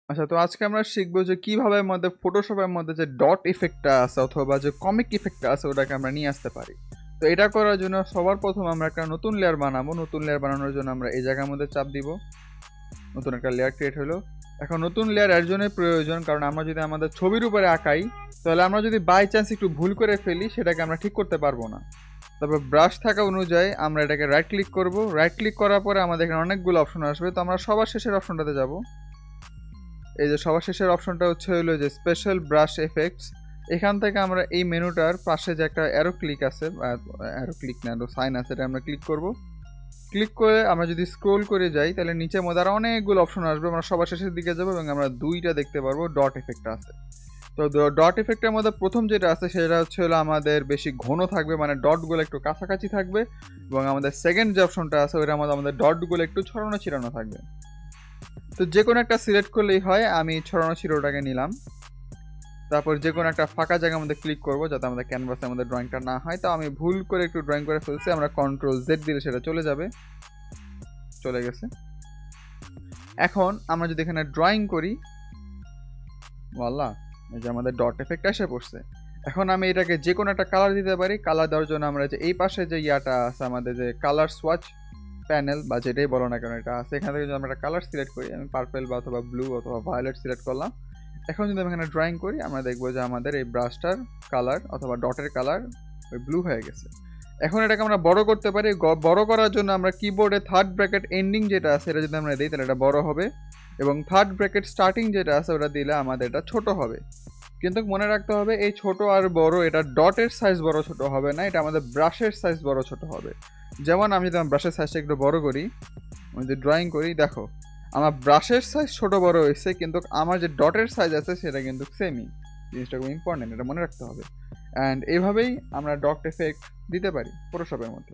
আচ্ছা, তো আজকে আমরা শিখবো যে কিভাবে আমাদের ফটোশপের মধ্যে যে ডট ইফেক্টটা আছে অথবা যে কমিক ইফেক্টটা আছে ওটাকে আমরা নিয়ে আসতে পারি। তো এটা করার জন্য সবার প্রথম আমরা একটা নতুন লেয়ার বানাবো। নতুন লেয়ার বানানোর জন্য আমরা এই জায়গার মধ্যে চাপ দিব। নতুন একটা লেয়ার ক্রিয়েট হলো। এখন নতুন লেয়ার এর জন্যই প্রয়োজন, কারণ আমরা যদি আমাদের ছবির উপরে আঁকাই তাহলে আমরা যদি বাই চান্স একটু ভুল করে ফেলি সেটাকে আমরা ঠিক করতে পারবো না। তারপর ব্রাশ থাকা অনুযায়ী আমরা এটাকে রাইট ক্লিক করব। রাইট ক্লিক করার পরে আমাদের এখানে অনেকগুলো অপশন আসবে, তো আমরা সবার শেষের অপশনটাতে যাব। এই যে সবার শেষের অপশনটা হলো যে স্পেশাল ব্রাশ এফেক্টস। এখান থেকে আমরা এই মেনুটার পাশে যে একটা অ্যারো ক্লিক আছে, অ্যারো ক্লিক না, সাইন আছে, এটা আমরা ক্লিক করব। ক্লিক করে আমরা যদি স্ক্রোল করে যাই তাহলে নিচের মধ্যে আরও অনেকগুলো অপশন আসবে। আমরা সবার শেষের দিকে যাবো এবং আমরা দুইটা দেখতে পারবো ডট এফেক্ট আছে। তো ডট এফেক্টের মধ্যে প্রথম যেটা আছে সেটা হলো আমাদের বেশি ঘন থাকবে, মানে ডটগুলো একটু কাছাকাছি থাকবে, এবং আমাদের সেকেন্ড যে অপশনটা আছে ওইটার মধ্যে আমাদের ডটগুলো একটু ছড়ানো ছিটানো থাকবে। তো যে কোনো একটা সিলেক্ট করলেই হয়। আমি ছড়ানো ছিটোটাকে নিলাম। তারপর যে কোনো একটা ফাঁকা জায়গার মধ্যে ক্লিক করব যাতে আমাদের ক্যানভাসে আমাদের ড্রয়িংটা না হয়। তো আমি ভুল করে একটু ড্রয়িং করে ফেলছি, আমরা কন্ট্রোল জেড দিলে সেটা চলে যাবে। চলে গেছে। এখন আমরা যদি এখানে ড্রয়িং করি, ওয়াল্লাহ, এই যে আমাদের ডট এফেক্ট এসে পড়ছে। এখন আমি এটাকে যে কোনো একটা কালার দিতে পারি। কালার দেওয়ার জন্য আমরা যে এই পাশে যে ইয়াটা আছে আমাদের যে কালার সোয়াচ প্যানেল বা যেটাই বলো না কেন এটা আছে, এখান থেকে যদি আমরা একটা কালার সিলেক্ট করি, আমি পার্পল বা অথবা ব্লু অথবা ভায়োলেট সিলেক্ট করলাম। এখন যদি আমি এখানে ড্রয়িং করি আমরা দেখবো যে আমাদের এই ব্রাশটার কালার অথবা ডটের কালার ওই ব্লু হয়ে গেছে। এখন এটাকে আমরা বড় করতে পারি। বড় করার জন্য আমরা কিবোর্ডে থার্ড ব্র্যাকেট এন্ডিং যেটা আছে এটা যদি আমরা দিই তাহলে এটা বড় হবে, এবং থার্ড ব্র্যাকেট স্টার্টিং যেটা আছে ওটা দিলে আমাদের এটা ছোট হবে। কিন্তু মনে রাখতে হবে এই ছোট আর বড়, এটা ডটের সাইজ বড় ছোট হবে না, এটা আমাদের ব্রাশের সাইজ বড় ছোট হবে। যেমন আমি যদি আমার ব্রাশের সাইজটা একটু বড় করি, আমি যদি ড্রয়িং করি, দেখো আমার ব্রাশের সাইজ ছোট বড় হয়েছে, কিন্তু আমার যে ডটের সাইজ আছে সেটা কিন্তু সেমই। জিনিসটা খুব ইম্পর্টেন্ট, এটা মনে রাখতে হবে। অ্যান্ড এইভাবেই আমরা ডট এফেক্ট দিতে পারি ফটোশপের মধ্যে।